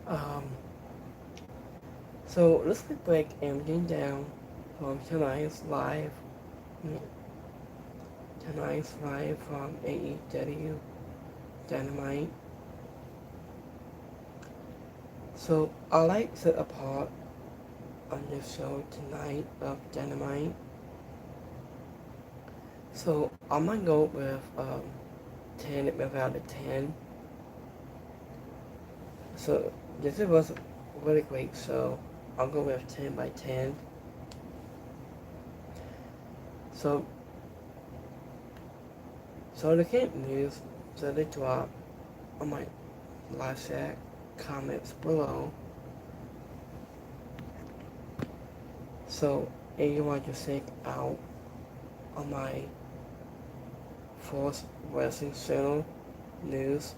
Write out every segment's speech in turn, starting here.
Um, so let's break everything down from tonight's live from AEW Dynamite. So I like to apart on this show tonight of Dynamite. So I'm gonna go with 10 without a 10. So this was a really great show. I'll go with 10 by 10. So so the camp news, so they drop on my live chat comments below. So anyone just check out on my Force Wrestling Channel news,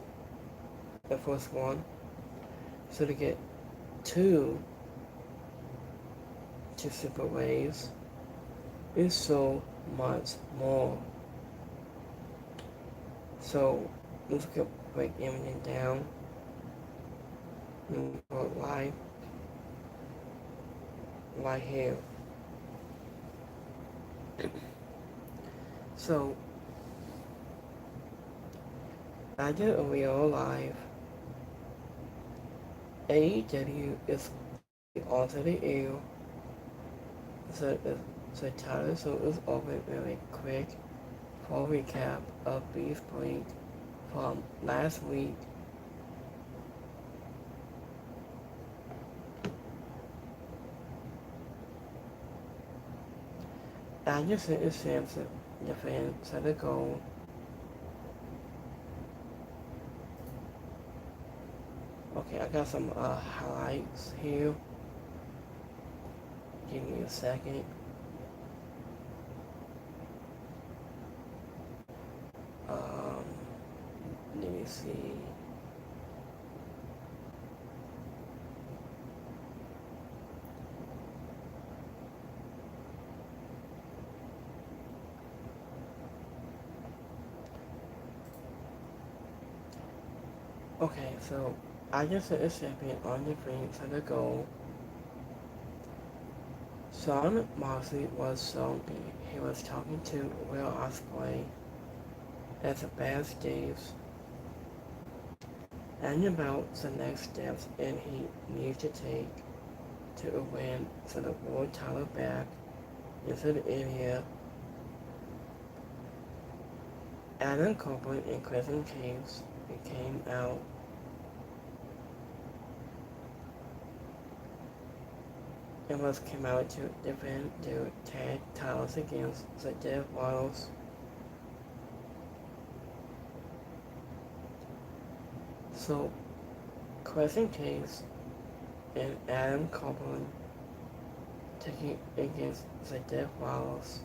the first one. So to get two two separate ways is so much more. So let's go break everything down and go live here. So I did a real live. AEW is onto the air. So the title so is over very quick for recap of Beef Break from last week. Anderson is Samson defends the goal. Okay, I got some highlights here. Give me a second. Um, Let me see. Okay, so I just hit a champion on the ring for the goal. Sean Moxley was shown he was talking to Will Ospreay at the backstage and about the next steps and he needs to take to win for the world title back into the area. Adam Copeland and Kristen Cage came out and came out to defend their tag titles against the Death Royals. So Kristen Cage and Adam Copeland taking against the Death Royals.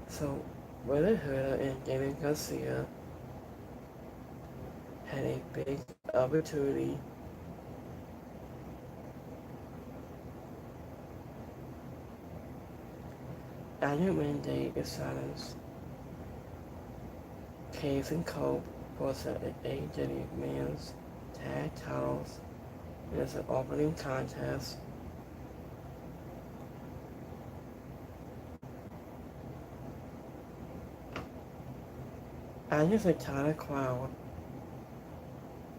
So Willa Herder and David Garcia had a big opportunity after Monday is silenced. Case and Cope for the AEW Men's Tag Titles in the opening contest. After the title crowd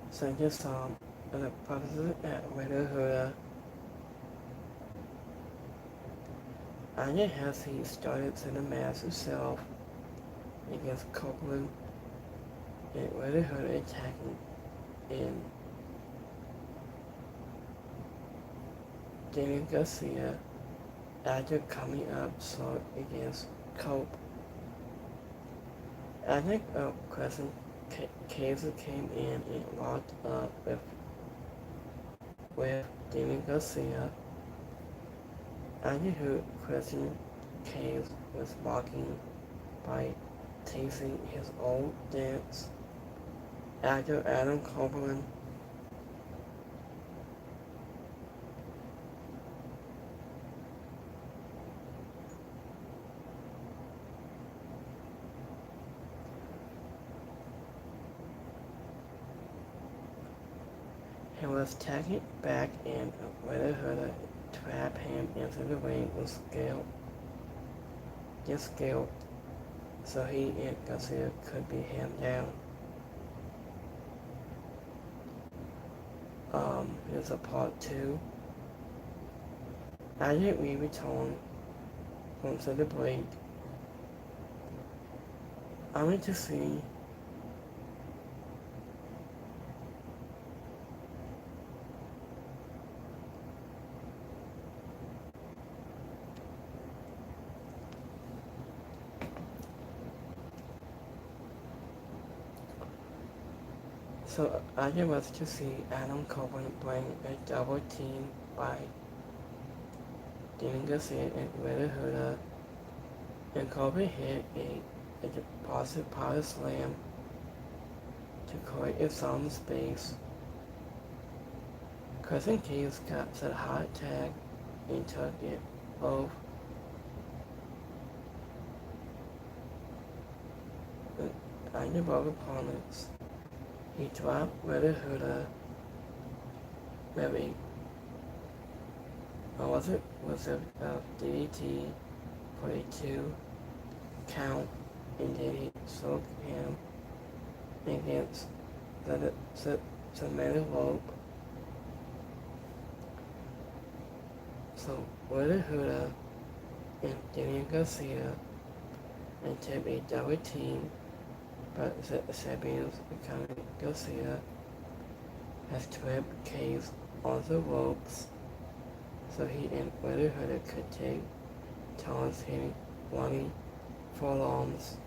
sang his song and the president at Willa Herder, Anya Hesse started to the match herself against Copeland and Willa Herder attacking in Daniel Garcia after coming up short against Cope. After Crescent Kaiser came in and locked up with Daniel Garcia, after who Crescent Cave was mocking by tasting his old dance. Actor Adam Copeland He was taken back and Red Hood trapped him into the ring with skill, so he and Garcia could be held down. Here's a part 2. After we return from the break, I went to see So I was to see Adam Copeland bring a double team by Dean Garcia and Red Hood, and Copeland hit a deposit power slam to create its own space. Crescent Keys got a hot tag and took it both. And both opponents. He dropped Red Hood maybe was a DDT for a 2 count, and then he soaked him against the metal rope. So Red Hood and Daniel Garcia and took a double team, but Sabine's becoming Garcia has trapped Case on the ropes, so he and Red Hood could take turns hitting running forearms.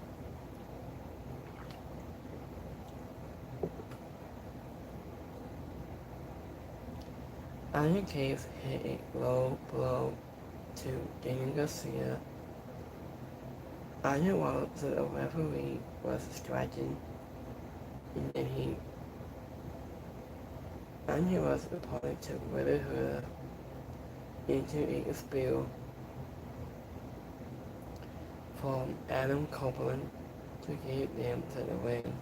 Iron Case hit a low blow to Daniel Garcia. Iron while the referee was striking, and then Iron was opponent to Red Hood into a spill from Adam Copeland to get them to the ring.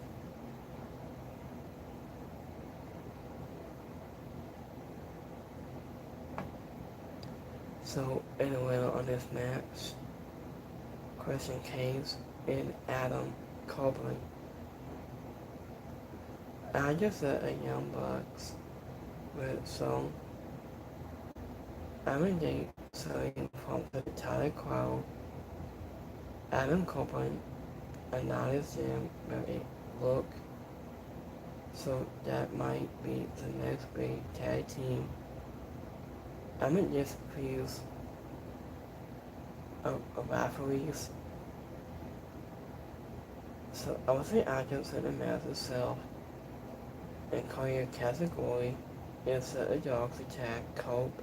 So, in the winner on this match, Christian Case and Adam Copeland. I just said a Young Bucks with some everyday selling from the entire crowd. Adam Copeland acknowledged him with a look, so that might be the next big tag team. I'm just confused of referees. So I would say I consider the match itself and call your category is the dogs attack Cope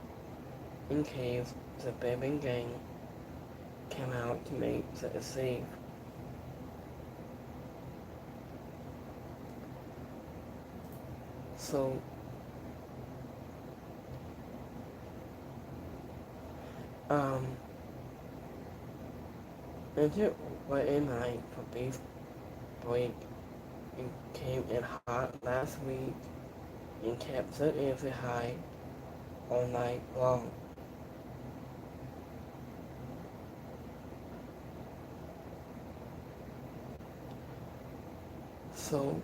in case the baby gang came out to make the save. So Into what a night for beef break and came in hot last week and kept it as high all night long. So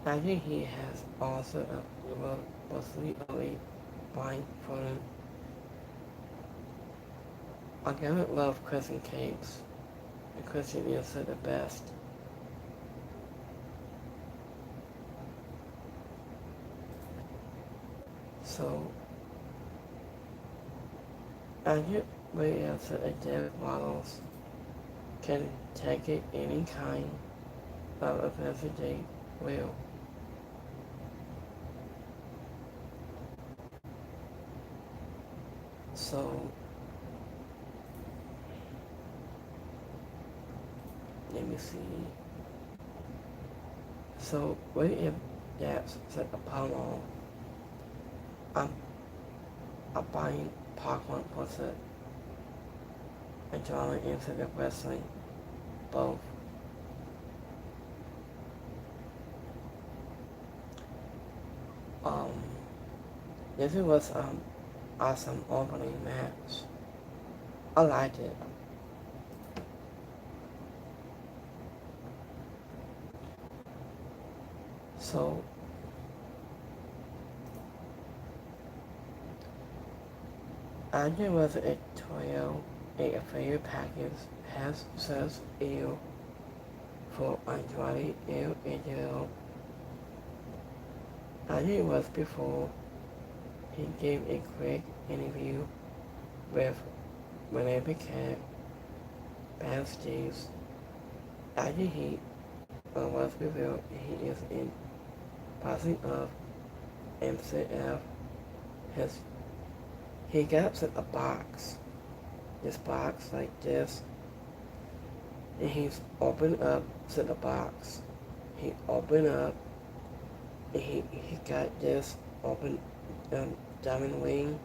I think he has also possibly a blind for him. I gotta love Christian Cakes, and Christian is the best. So I get way else that David models can take it any kind of offensive they will. So let me see. So what if that's a Apollo? I'm buying Parkland was a drama instead of wrestling, both. Um, this was awesome opening match. I liked it. So Andre was a trio, a favorite package, has says ill for Andrade ill Angelo. Andre was before he gave a quick interview with Renee Paquette backstage. After he was revealed he is in passing of MCF, he got sent a box. This box like this. And he's opened up to the box. He opened up and he got this open diamond ring.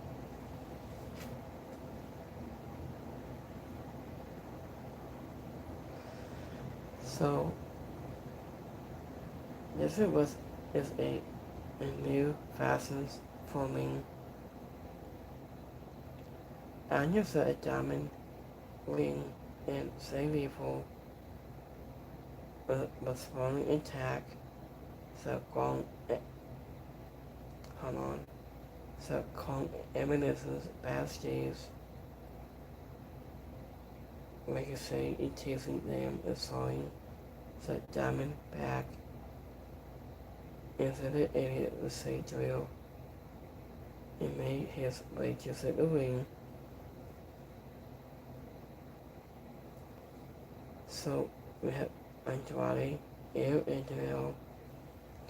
So this is a new facets for me. I just a diamond ring and save evil was firmly intact. So Kong hold on. So Kong eminences backstage. Like I say, it chasing them is sawing. So diamond back into the idiot the say drill. He made his way to the ring. So we have Andrade, El Angelo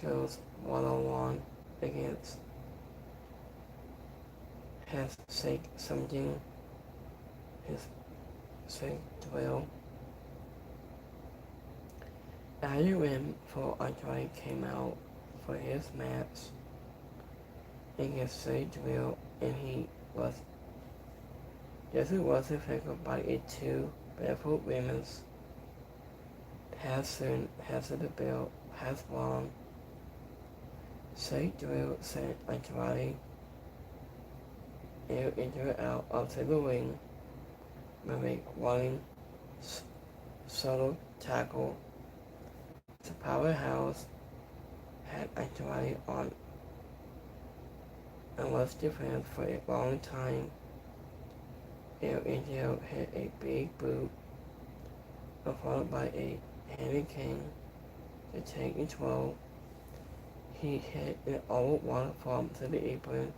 goes one-on-one against has Sake something his Sake duel. After win for Andrade came out for his match against Sake duel and he was affected by a two barefoot women's has the belt, has won. Sake Drill sent Andrade injured out of the ring with a running subtle tackle. The powerhouse had Andrade on and was defended for a long time. El Angel hit a big boot, followed by a Henry King to take control. He hit an old waterfall to the apron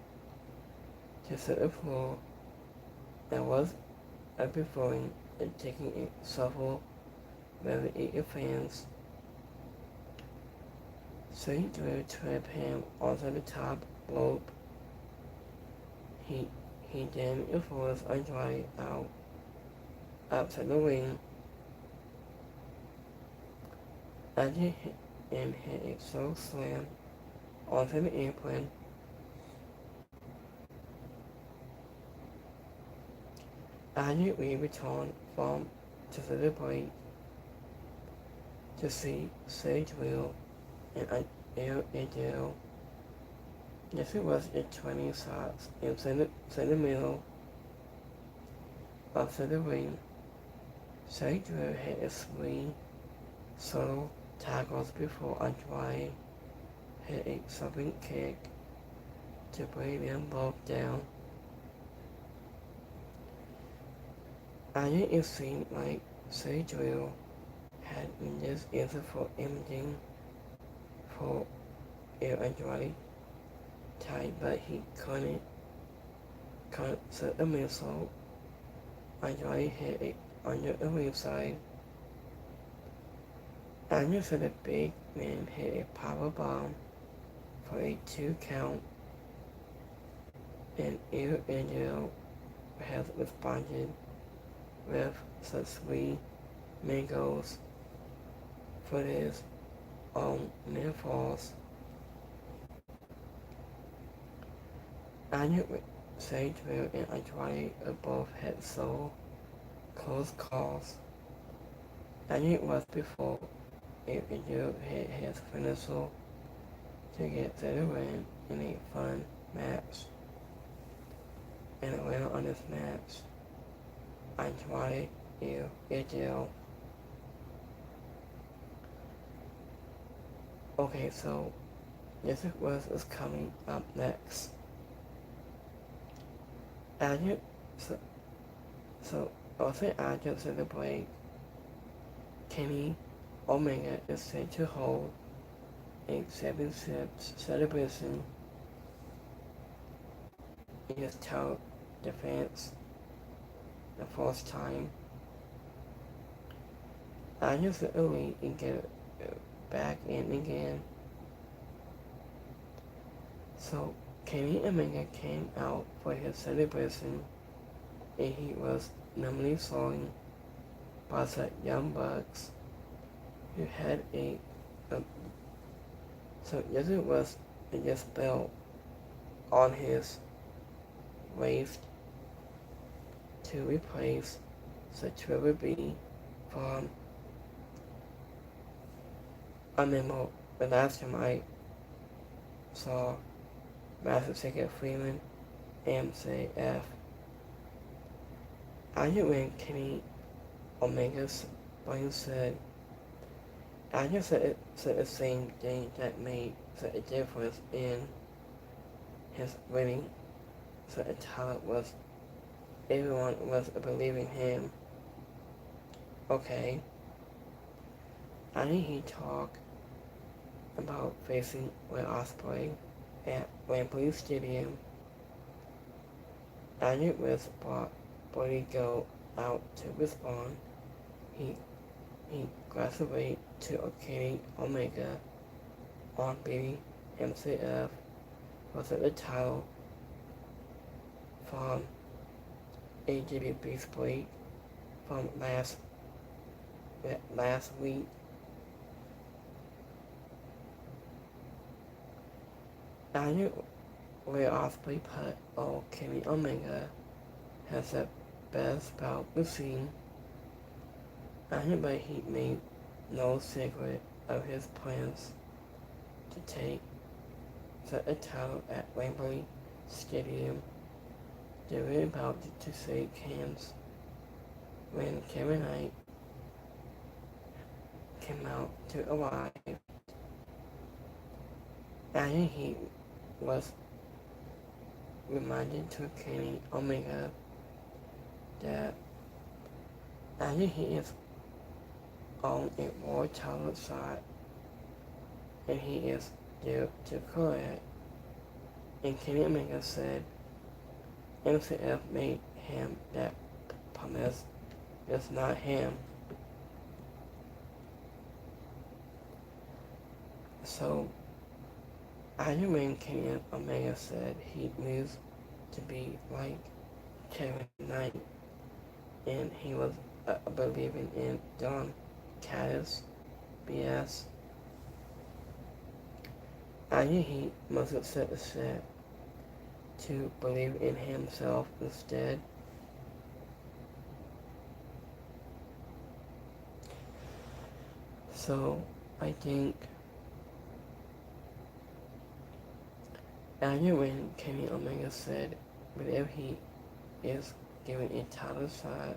to set the floor and was preferring and taking a shuffle with the fans. St. Drew tripped him onto the top rope. He then forced Andrade outside the ring. Andrade hit a slow slam onto the apron. Andrade returned from to celebrate to see Sage Will and El Angel. This was a 20 shots in the middle of the ring. Sage Will had a swing solo tackles before Andrade hit a jumping kick to bring them both down. It seemed like Cedric had been this answer for imaging for Andrade type, but he couldn't set a missile. Andrade hit it under the ringside. Andrew said the big man hit a power bomb for a 2 count, and Angel has responded with such 3 mangoes for his own near falls. Andrew Sage and Andrade both had so close calls, and it was before AEW hit his finisher to get to the win in a fun match. And the winner on this match, Andrade AEW. Okay, so this is what is coming up next. After, also after the break, Kenny Omega is set to hold a 7-step celebration in his title defense the first time. After the Elite and get back in again. So Kenny Omega came out for his celebration and he was nominally joined by the Young Bucks who had so this was this belt on his waist to replace the Triple B from I remember the last time I saw Master Secret Freeman MCF. After when Kenny Omega's brain said, I just said the same thing that made such a difference in his winning. So the talent was, everyone was believing him. Okay. I think he talked about facing Will Ospreay at Wembley Stadium. And it was brought Buddy Go out to respond. He graduated to Kenny Omega on beating MCF was at the title from AEW split from last week. I knew where Ospreay put Kenny Omega has the best bout we've seen. I knew but he made no secret of his plans to take the title at Wembley Stadium. They were about to shake hands when Kevin Knight came out to arrive. After he was reminded to Kenny Omega that after he is on a world title shot and he is due to correct, and Kenny Omega said MCF made him that promise. It's not him. So after when Kenny Omega said he needs to be like Kevin Knight, and he was believing in Don Caddis BS. After he must have said to believe in himself instead. So I think after when Kenny Omega said whenever he is given a title shot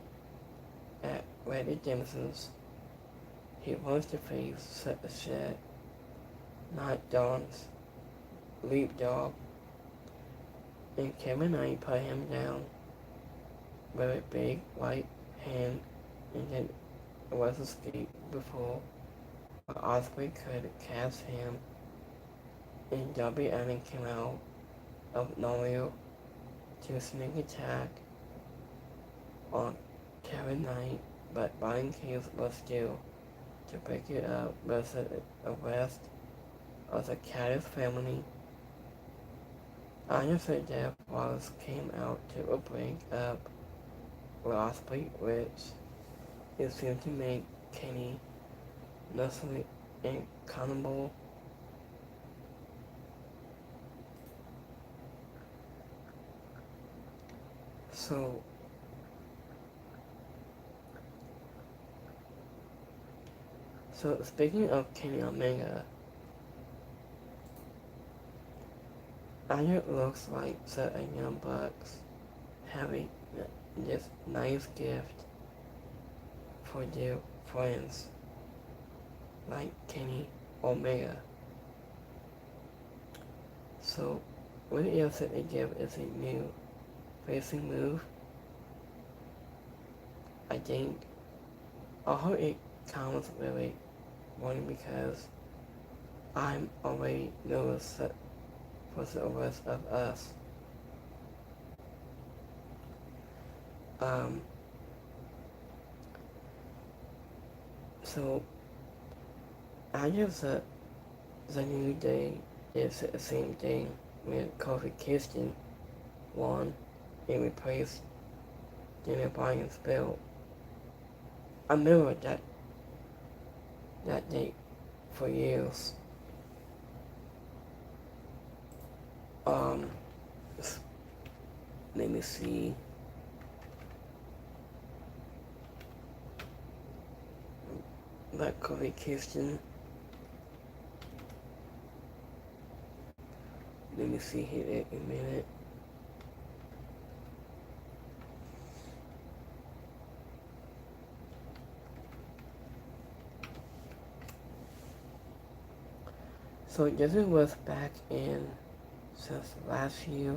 at Randy Jameson's, he wants to face Shed, not Don's leapdog, and Kevin Knight put him down with a big right hand and then it was escape before Ospreay could catch him, and Darby Allin came out of nowhere to sneak attack on Kevin Knight, but Brian Cage was still to break it up with the arrest of the Caddis family. After Jeff Wallace came out to break up with Ospreay, which it seemed to make Kenny necessarily accountable. So speaking of Kenny Omega, it looks like the Young Bucks having this nice gift for their friends like Kenny Omega. So what else that they give is a new facing move. I think I hope it comes really one because I'm already nervous for the rest of us. Um, so I guess the New Day is the same thing with Kofi Kingston won and replaced Daniel Bryan's belt. I remember that date for years. Um, let me see. Like Kofi Kingston. Let me see here in a minute. So this was back in since last year.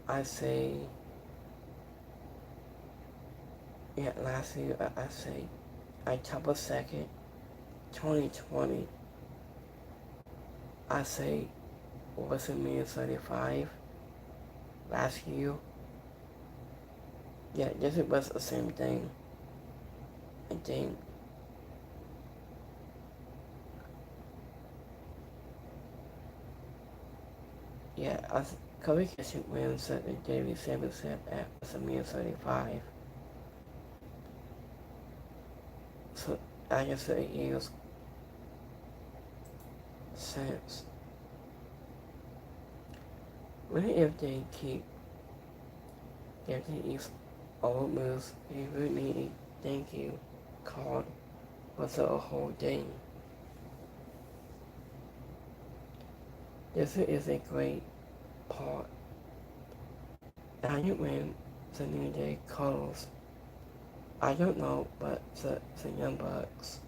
I say last year I say October 2nd, 2020. I say WrestleMania 35 last year. Yeah, this was the same thing. I think. Yeah, Kofi Kingston wins the Daily Championship at WrestleMania 35. So I guess it years since. Really, if they keep getting these old moves, they really need a thank you card for the whole thing. This is a great part. And when the New Day calls, I don't know, but the Young Bucks.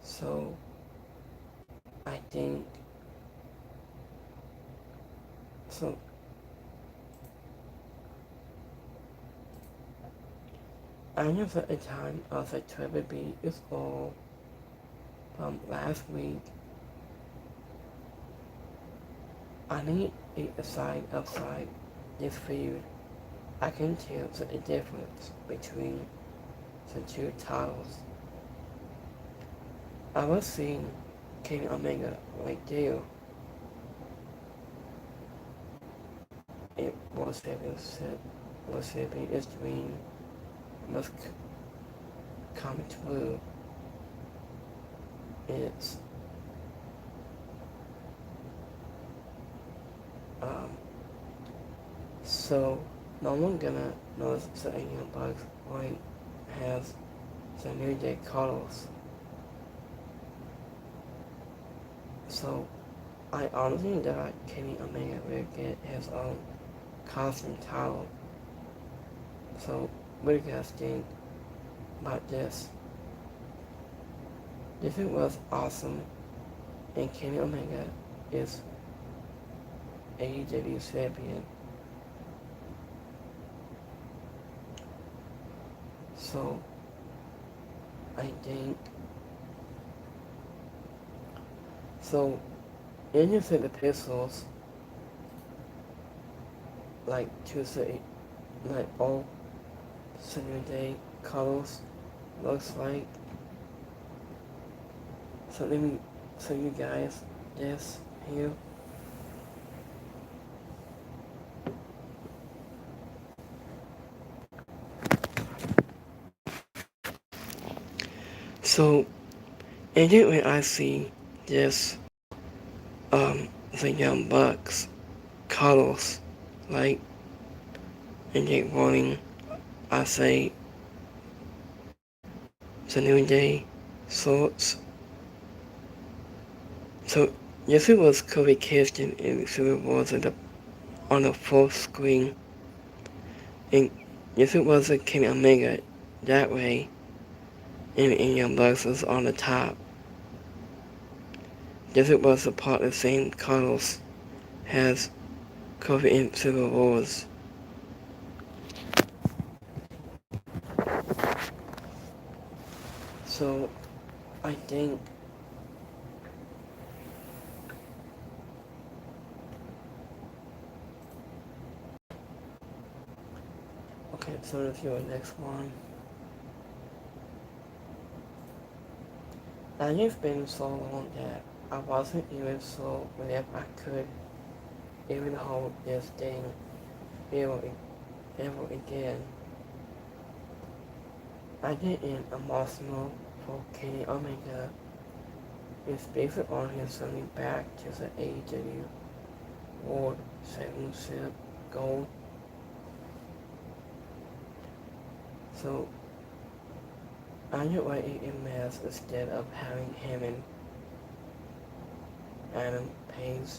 So I think so. I know that the time of the Triple B is all from last week. I need a side outside this feud. I can tell the difference between the two titles. I was seeing Kenny Omega right there. It was having his dream must come true. It's so no one gonna notice the Alien Bugs when has the New Day colors. So I honestly thought Kenny Omega will get his own costume title. So what do you guys think about this? This was awesome, and Kenny Omega is AEW champion. So I think so. And you said the pixels like to say like all Sunday Day colors looks like. So let me show you guys this here. So, and then when I see this the Young Bucks, Carlos, like, and Jake Rolling, I say, the New Day, Swords. So, yes, it was Kobe Kingston in Super Wars on the full screen, and yes, it was a Kenny Omega that way, and Young Bucks was on the top. Yes, it was a part of the same Carlos has Kobe in Super Wars. So, I think okay, so if you're next one. Now you've been so long that I wasn't even sure whenever I could even hold this thing ever, ever again. I get emotional for Kenny Omega. It's based on his journey back to the AEW World Championship goal. So I get why it matters instead of having him and Adam Page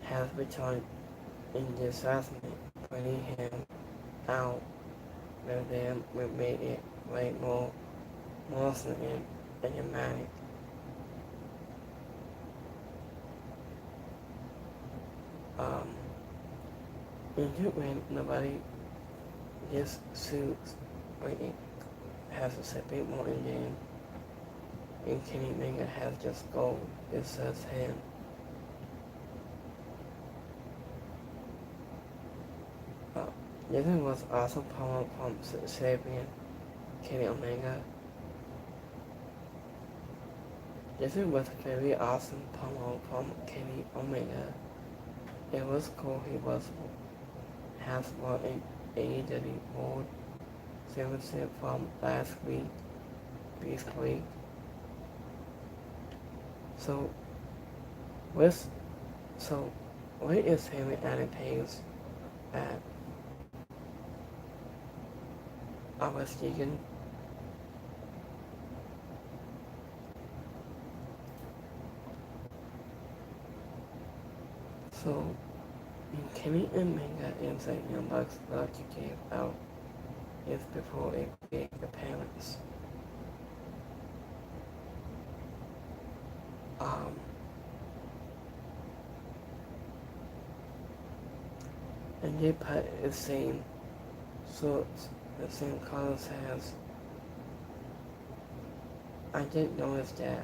has returned in disastment, putting him out rather than we made it way more monster and dramatic. Um, and when nobody gets suits, when it has a separate more engine, and Kenny Omega has just gold, it says him. Uh, this was awesome power from champion Kenny Omega. This was very awesome promo from Kenny Omega. It was cool he has won an AEW World Championship from last week, this week. So, with, so, where is him and Adam Page at? I was thinking, so, Kenny Omega and the Young Bucks love to give out is before a big appearance. Um, and they put the same sorts, the same colors as. I didn't notice that.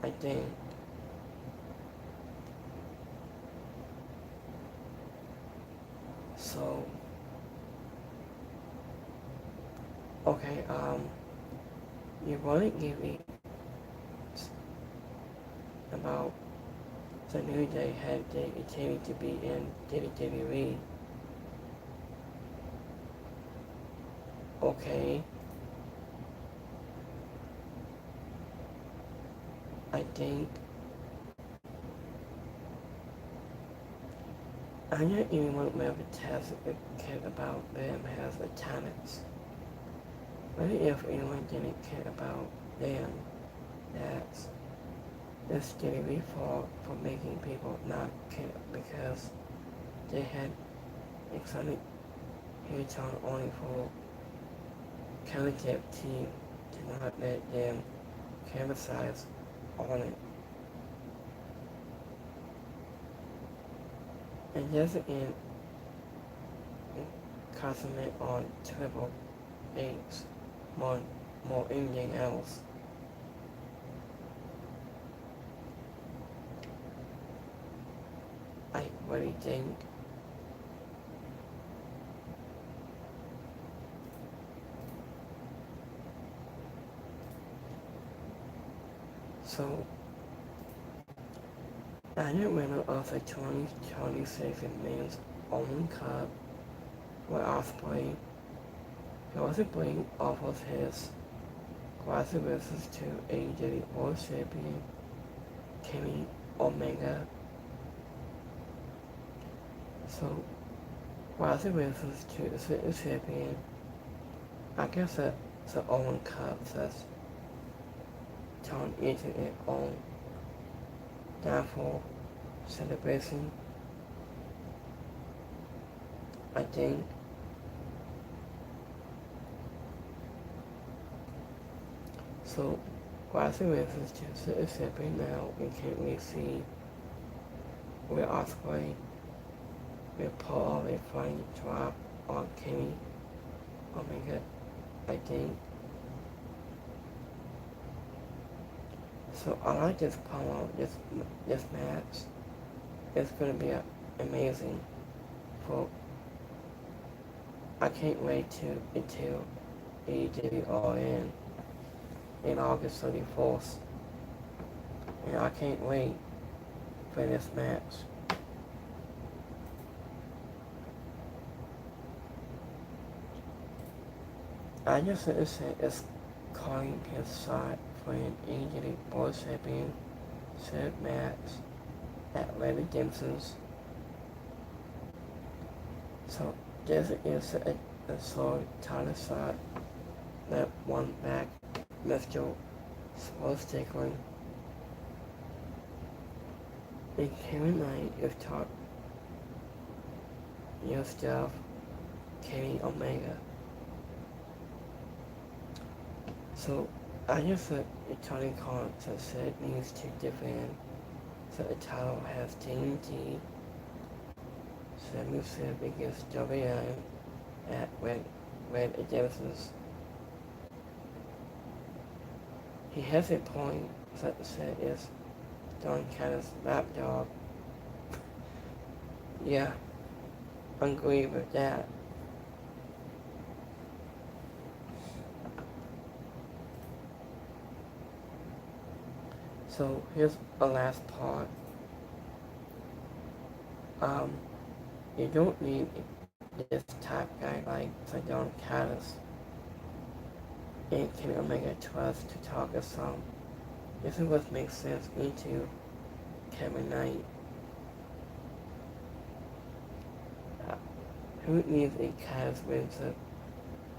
I think. So, okay, you want to give me about the New Day had they intended to be in WWE. Okay. I think I don't even want to ever test a kid about them has the talents. But if anyone didn't care about them, that's scary for making people not care because they had exotic hit on only for countertip team to not let them capitalize on it. And just in consummate on Triple H more more anything else. I really think so. Annual winner of the 2026 Men's Open Cup where Osprey possibly offers his qualifications to AEW World Champion Kenny Omega So while the races to the fitness champion, I guess that the Owen Cup has turned into its own downfall celebration. I think so. While the races to the fitness champion now, we can't really see where Osprey will pull off a flying drop on Kenny Omega. I think. So I like this promo, this match. It's gonna be amazing. For I can't wait until AEW All in August 34th, and I can't wait for this match. I just said it's calling his shot for an AEW World Championship match at Larry Dempsey's. So this is a sword title shot that won back Mr. Sports Tickling. And Kevin Knight is taught your stuff, Kenny Omega. So I just said Tony Khan said needs to defend, so the title has TNT 77 against WM at Red Genesis. He has a point, that said is Don Candace's lapdog. Yeah, I agree with that. So here's the last part. You don't need this type guy like Don Candace and Kenny Omega Trust to talk us some. This is what makes sense into Kevin Knight. Who needs a Candace Winter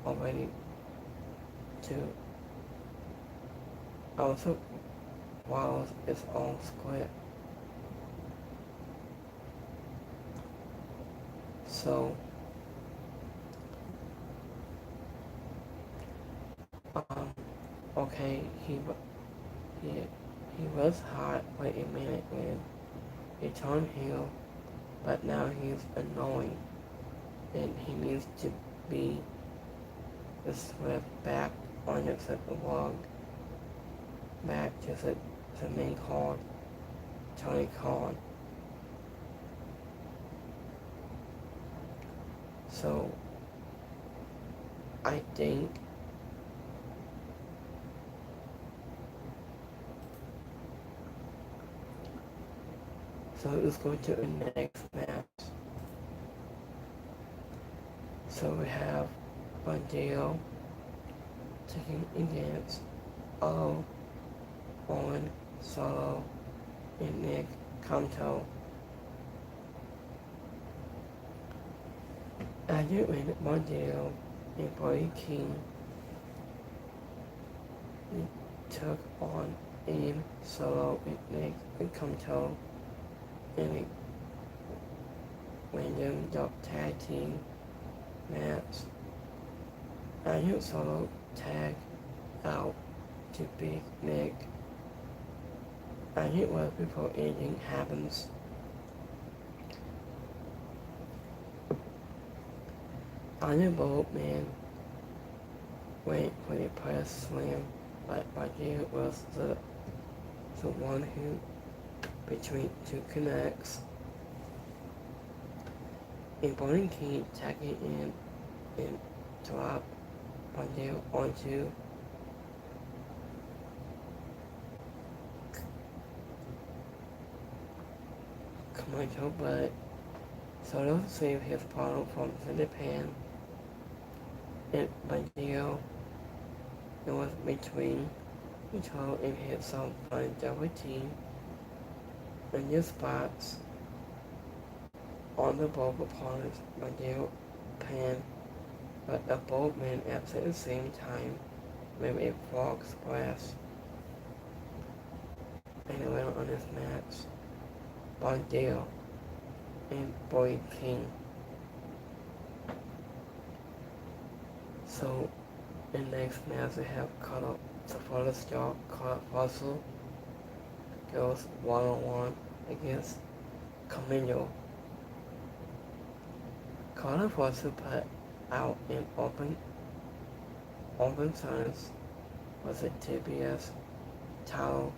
already to also follows its own script? So, okay, he was hot for a minute and he turned heel, but now he's annoying, and he needs to be swept back on the log, back to the main card, Tony Khan. So, I think so let's go to the next match. So we have Bandeo taking against Owen Solo and Nick Kanto. I did win Bandeo and Brody King took on Ian Solo and Nick Kanto in a random dog tag team match. I knew Solo tag out to Big Nick. I knew it was before anything happens. I knew both men went for the press slam, but Bandeo was the one who between two connects. And Brody King tagging in and drop Bandeo onto Kamaito, but Solo saved his bottle from the pan, and Bandeo was between control and hit some fun double team in your spots. on the both opponents by Dale Pan, but the both men at the same time with a frog splash and a winner on this match by Dale and Boyd King. So in the next match we have caught up the further star caught Russell goes one-on-one against Camino. Carter Russell put out an open signs was a TBS title.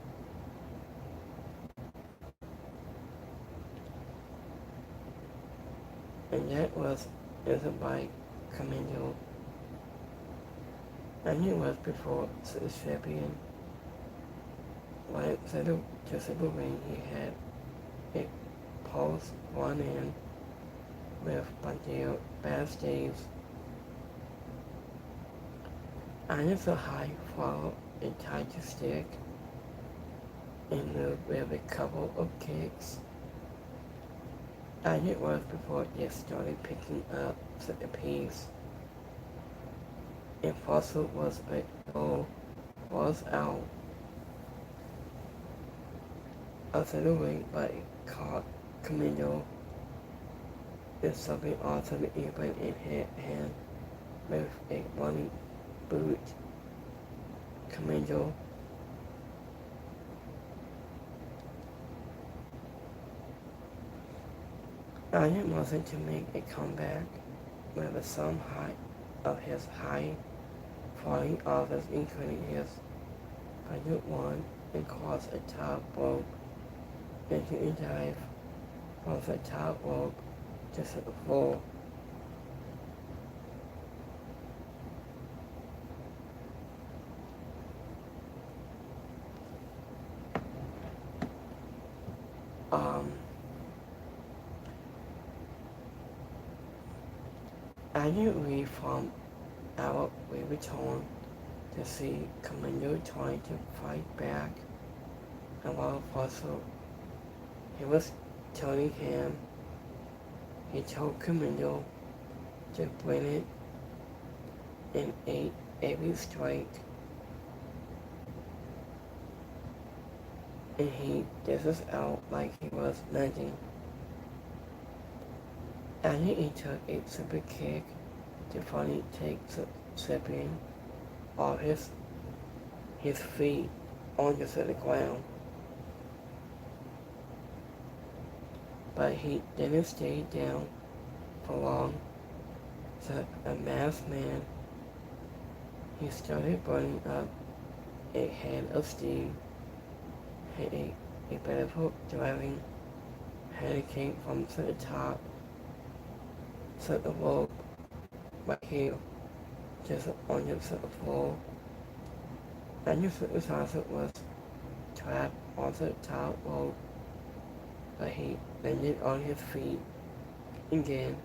And that was answered by Camino. And he was before the champion. When settled to the ring, he had a pulse one in with Bandil backstage. And the high followed a tight stick and moved with a couple of kicks. And it was before they started picking up the pace. And Fossil was out of the ring, but it caught Camino is something onto the apron and hit him with a running boot. Camino Iron wanted to make a comeback with some of his high flying offers, including his budget one and caused a top rope into a dive from the top rope to the floor. I didn't read from our we return to see Commando trying to fight back, and while Fossil he was telling him, he told Commando to bring it in every strike, and he dishes out like he was nothing. And he took a super kick to finally take the champion off his feet onto the ground. But he didn't stay down for long. So a masked man, he started burning up a head of steam, hit a beautiful driving hurricane from the top. So the rope right here, just on the floor. And the supervisor was trapped on the top rope, but he landed on his feet again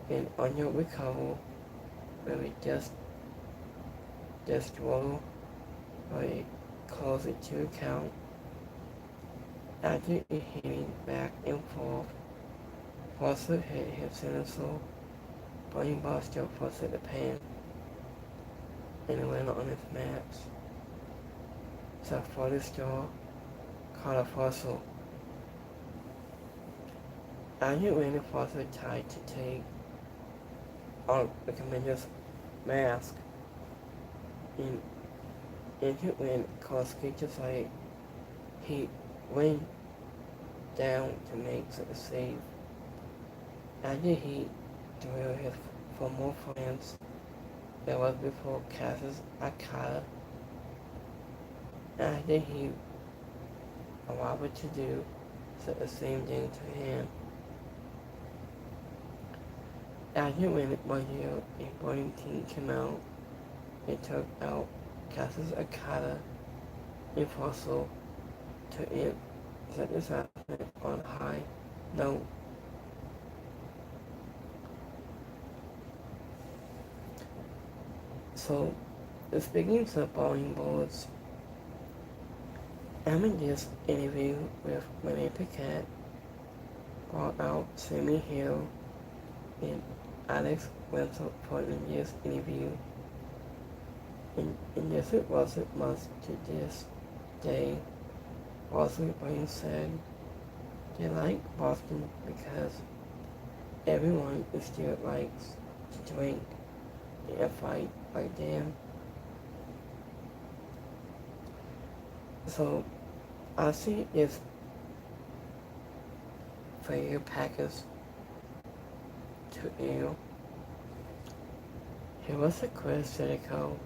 and on your recovery, where he just rolled for a close it to count. After hitting back and forth, Foster hit his center Bunny Buster for the pan and went on his match. So for the star, Carter Fossil. After when the Foster tried to take on the commander's mask, and into when Koski decided he went down to make the save. After he drew his former friends, it was before Cass's Akata. After he allowed to do the same thing to him. After when one year a boarding team came out, they took out Cass's Akata and Fossil to end the disaster on a high note. So, speaking of bowling boards, I'm in this interview with Renee Paquette brought out Sammy Hill and Alex Wentzel for the news interview. And yes, it wasn't much to this day. Boston Brain said they like Boston because everyone still likes to drink and fight like them. So I see this for your Packers to you. Here was a Chris Jericho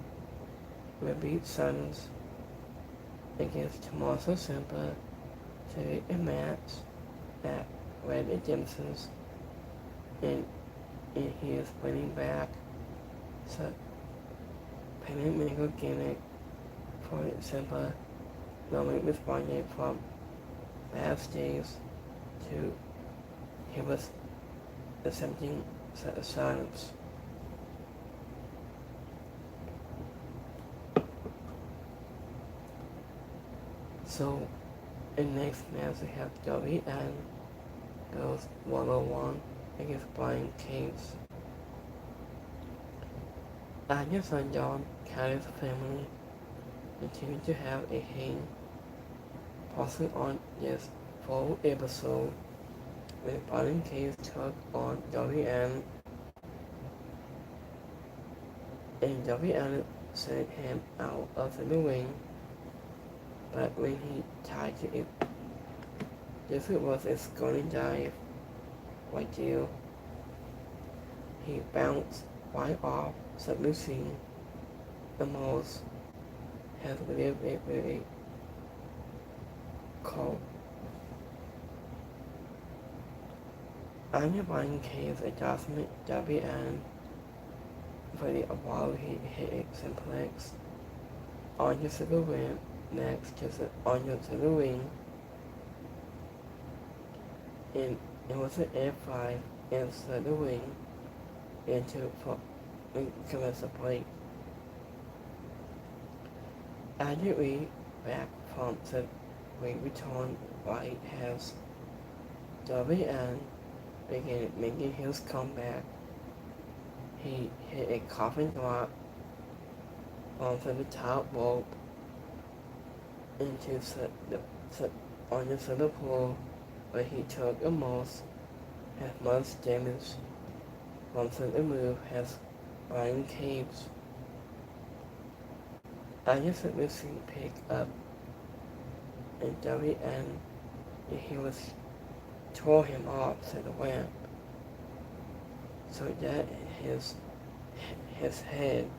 will beat Suns against Tommaso Ciampa to a match at Red Redemption's and he is bringing back so Panameño gimmick for Ciampa, normally responding from backstage to he was attempting silence. So in next match we have WN goes 101 against Brian Cage. Agnes and John Carter's family continue to have a hang, possibly on this full episode with Brian Cage took on WN and WN sent him out of the ring. But when he tied to it, this was a scoring dive right there. He bounced right off submission. The most has lived a very cold. Anya Brian Cave's adjustment WN for the while he hit a simplex on the silver rim. Next is Anya to the ring, and it was an F5 inside the ring into commence the plate. Immediately back from the ring return right has WN began making his comeback. He hit a coffin drop onto the top rope into on the center pool, where he took the most as much damage from the move as Brian Caves. I just missing pick up and WN and he was tore him off to the ramp so that his head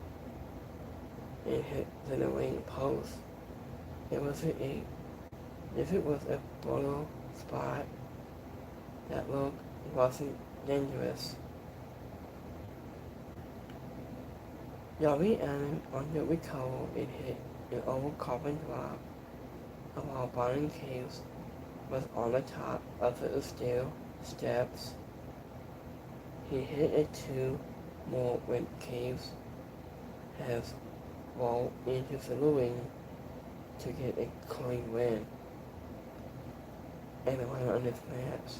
and hit the ring post. It was a brutal spot that wasn't dangerous. Yari Allen on the recover it hit an over coffin drop while Brian Caves was on the top of the steel steps. He hit it 2 more when Caves has rolled into the ring to get a clean win and win on this match.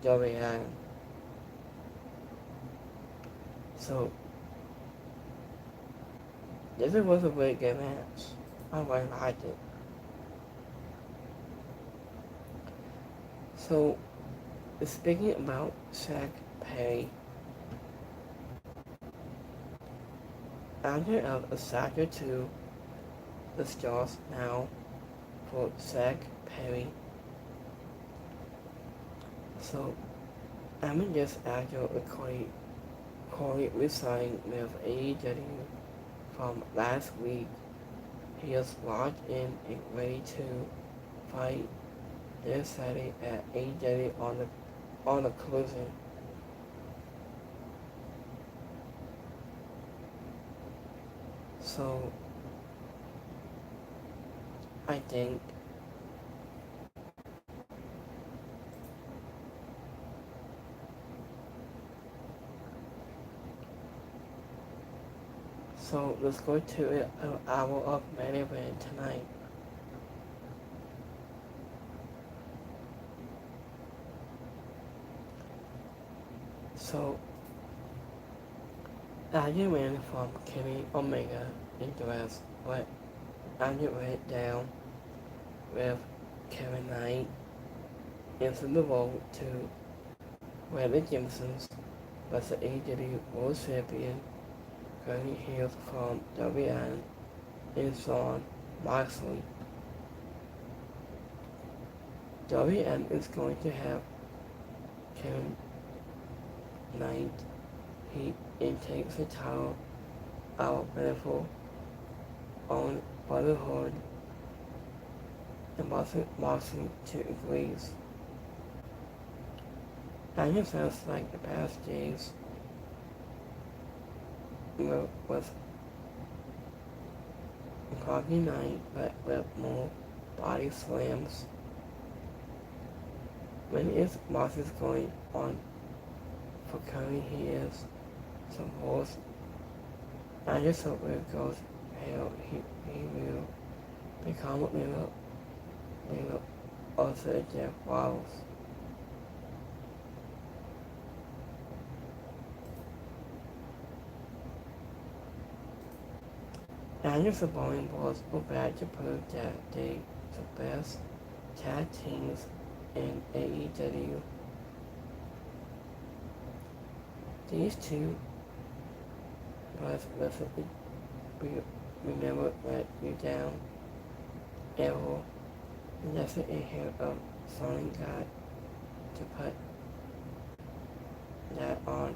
WN. So this was a really good match. I really liked it. So speaking about Shaq Perry, after of a Saga 2 the stars now for Shaq Perry. So I'm just after Corey resigned with AEW from last week. He is locked in and ready to fight this Saturday at AEW on the collision. So I think so let's go to an hour of main event tonight. So Aggie ran from Kenny Omega into us, but Aggie went down with Kevin Knight into the road to where the Gibsons was the AEW World Champion, currently hails from WN and Shawn Moxley. WN is going to have Kevin Knight. He takes the title out Beneful on Brotherhood and Moxley to agrees. It sounds like the past days with Cocky Knight, but with more body slams. When is Moxley's going on for currently he is supposed. I just hope it goes hell he will become a little also Jeff Wallace. And the Bowling Balls go back to prove that they the best tag teams in AEW. These two was we never let you down ever. And that's a hit of Sonic God to put that on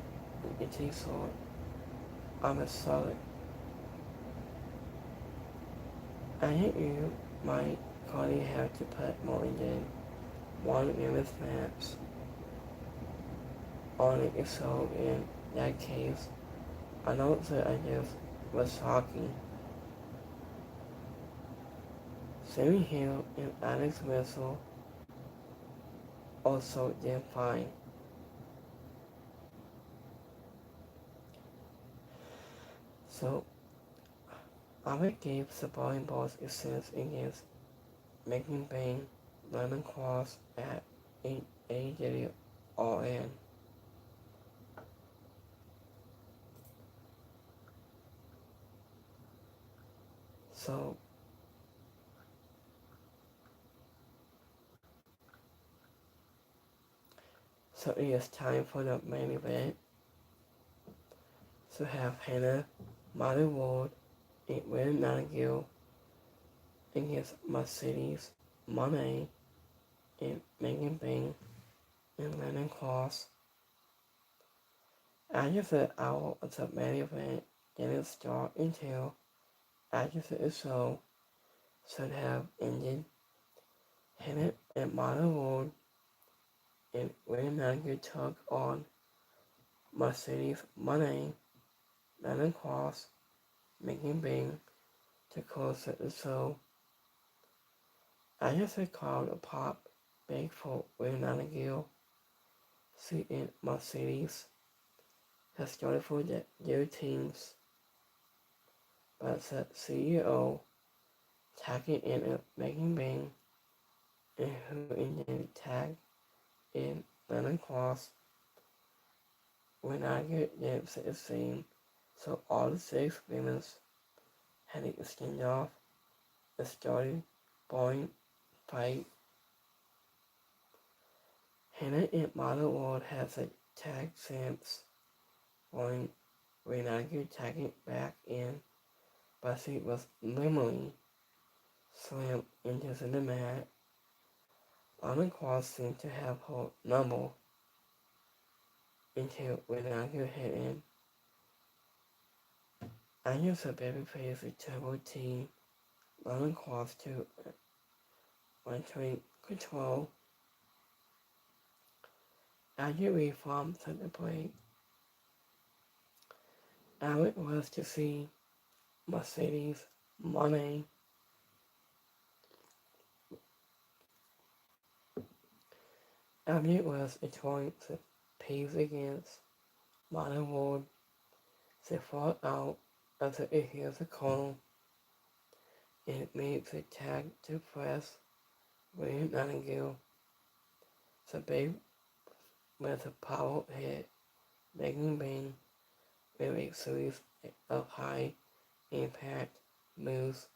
the T-sword. I'm a solid. I think you might probably have to put more than one women's match on it, so in that case, I know that I just was talking. Sammy Hill and Alex Wessel also did fine. So, I gave the Bowling Balls a sense against making Bang Lemon Cross at AEW All In. So, it is time for the main event. So have Hannah, Molly Ward, and Will Nightingale against Mercedes Monet and Megan Bing and Lennon Cross. After the hour of the main event didn't start until after the show should have ended, Hannah and Molly Ward and Will Nightingale took on Mercedes Monet, Lennon Cross, Megan Bing to close the show. After the crowd pop big for Will Nightingale, she and Mercedes has started for their teams, but the CEO tagging in a Megan Bing and who in the tag in Lennon Cross when I get the same, so all the 6 women had a standoff and started boring fight. Hannah and Model World has a tag champs boring when I get tagging back in, but she was literally slammed into the mat. Lennon Cross seemed to have her number until when I get hit in. I use a babyface turbo team, Lennon Cross to maintain control. I get reformed to the break. Alec was to see Mercedes Monet. Alec was trying to pace against Modern World. They fought out as it hears a call and made the tag to press William Nightingale. The babe with a power hit Megan Bain with a series of high impact moves,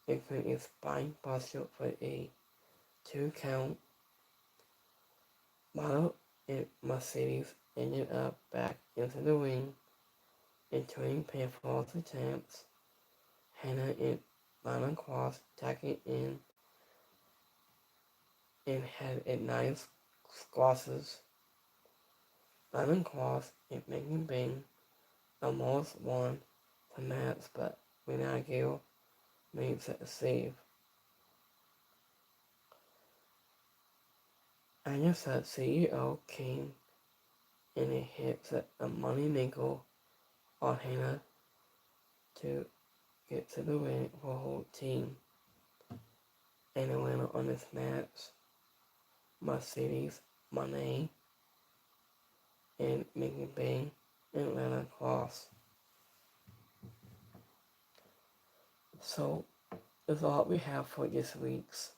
including a spine buster for a 2 count. Model and Mercedes ended up back into the ring, entering pinfall attempts. Hannah and Lana Cross tacking in and had a nice squashes. Lana Cross and Megan Bain almost won the match, but Renagil made a save. Anya's CEO came and it hit a money nickel on Hannah to get to the win for the whole team. And the winner on this match, Mercedes Monet and Megan Bain and Lana Cross. So that's all we have for this week's.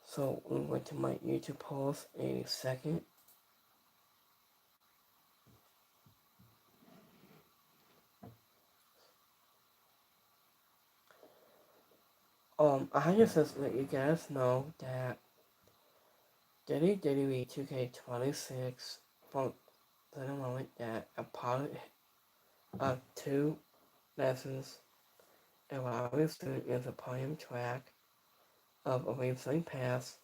So I'm going to my YouTube post in a second. I just want to let you guys know that WWE 2K26 from the moment that a pilot of 2 lessons and what I was doing is a podium track of a Wrestling Pass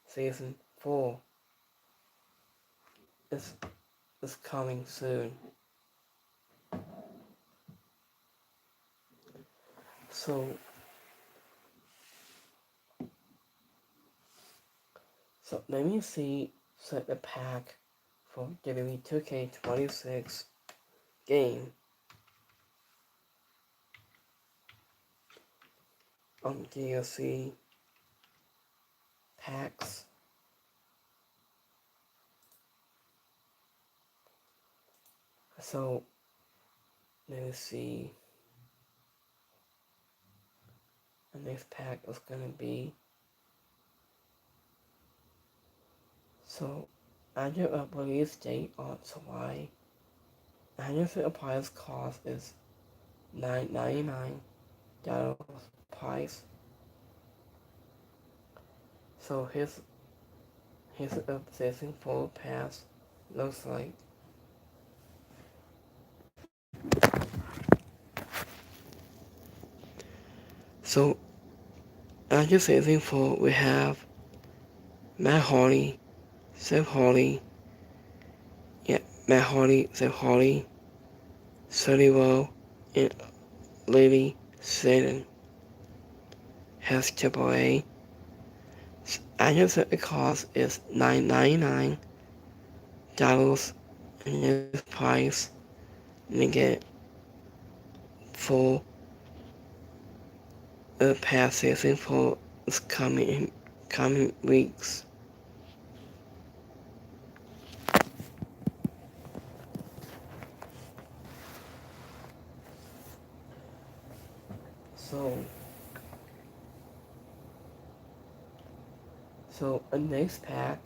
Season 4 is coming soon. So let me see set the pack for WWE 2K26 game on DLC packs. So let me see. The next pack is gonna be so add your release date on July. Annual price cost is $9.99 price. So here's the existing full pass looks like. So as your season 4 we have Matt Hardy, Seth Hardy, Matt Hardy, Seth Hardy, Sonny Rowe, and Lady Satan has AAA. Annual cost is $9.99 and this price and you get full pass season for this coming weeks. So a next pack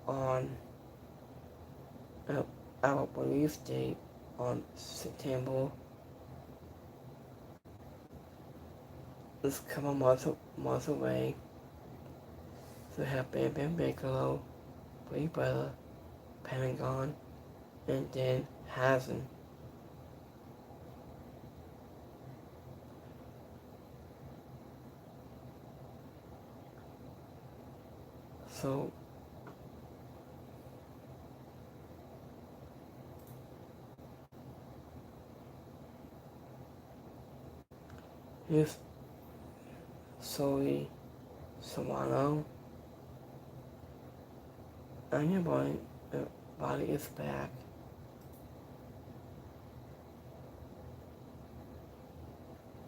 on our release date on September is coming months away. So we have Bam Bam Bigelow, Bray Brother, Pentagon, and then Hazen. So here's Zoe Solano. And your body is back.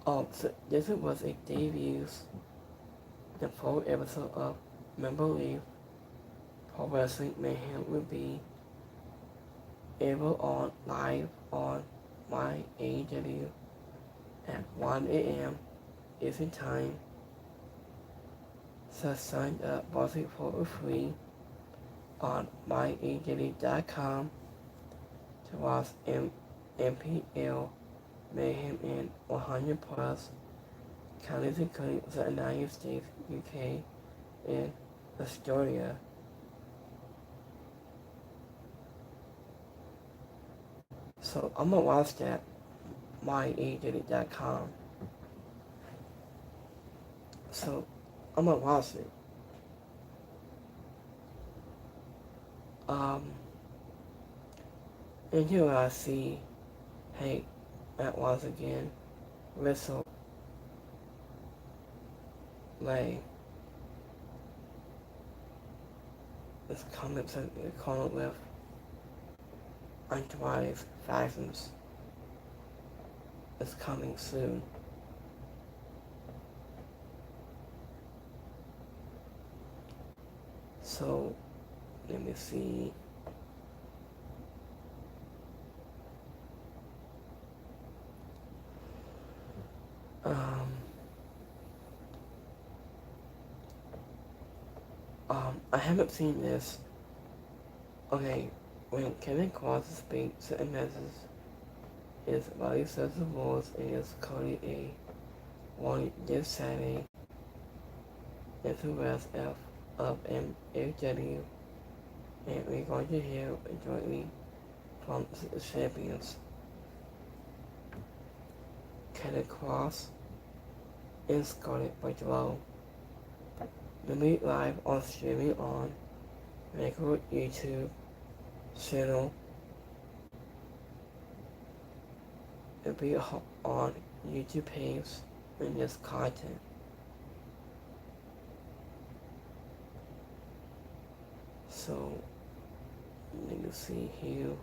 So this was a debut. The full episode of Member League Pro Wrestling Mayhem will be able on live on my AEW at 1 a.m. Eastern Time. So sign up for free on myedaily.com to watch MPL Mayhem in 100 plus counties including the United States, UK, and Australia. So I'm gonna watch that myedaily.com. So I'm gonna watch it. And here I see, hey, that was again, Whistle Lay. This comment said comment with Enterprise Fashions is coming soon. So let me see. I haven't seen this. Okay, when Kevin Cross speaks and messages his body says the rules and is Cody A. One this Saturday is the rest of AEW, and we're going to hear jointly from the champions. Kevin Cross and Scarlett Bordeaux. The meet live on streaming on regular YouTube channel. It'll be on YouTube page and this content. So let me see here.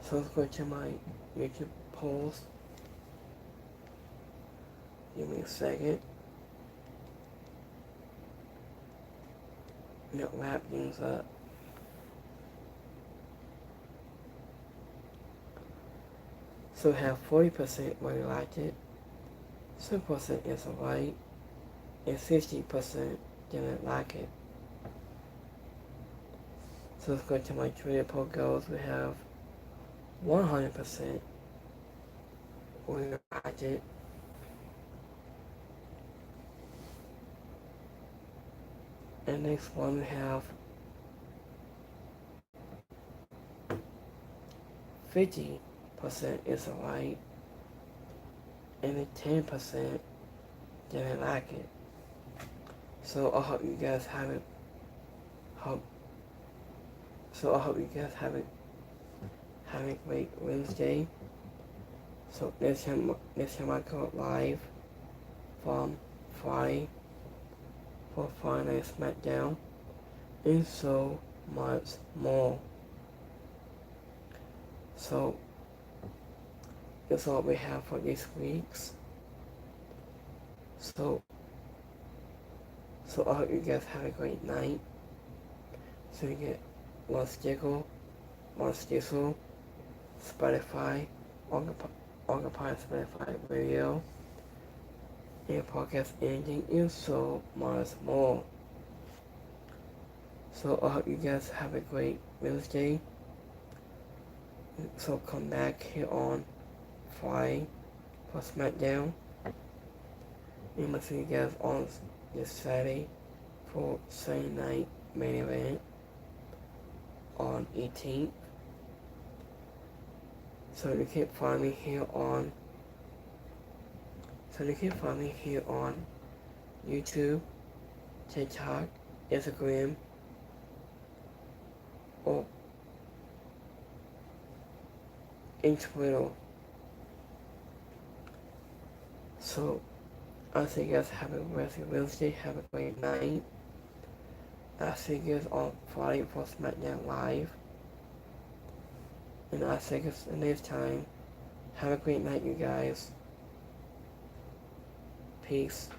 So let's go to my YouTube polls. Give me a second. Now wrap things up. So we have 40% really liked it, 7% is alright, and 60% didn't like it. So let's go to my Twitter poll goals. We have 100% really liked it. And next one we have 50% is alright, and then 10% didn't like it. So I hope you guys have it. I hope you guys have a great Wednesday. So next time I go live from Friday for Friday Night SmackDown and so much more. So that's all we have for this week's. So I hope you guys have a great night. So you get one stickle, Spotify, Occupy Spotify Radio, and podcast ending, and so much more. So I hope you guys have a great Wednesday. So come back here on Friday for SmackDown. And we'll see you guys on this Saturday for Saturday Night Main Event on 18th. So you can find me here on YouTube, TikTok, Instagram, or in Twitter. So I see you guys have a rest of Wednesday. Have a great night. I'll see you guys on Friday for SmackDown Live. And I'll see you guys the next time. Have a great night, you guys. Peace.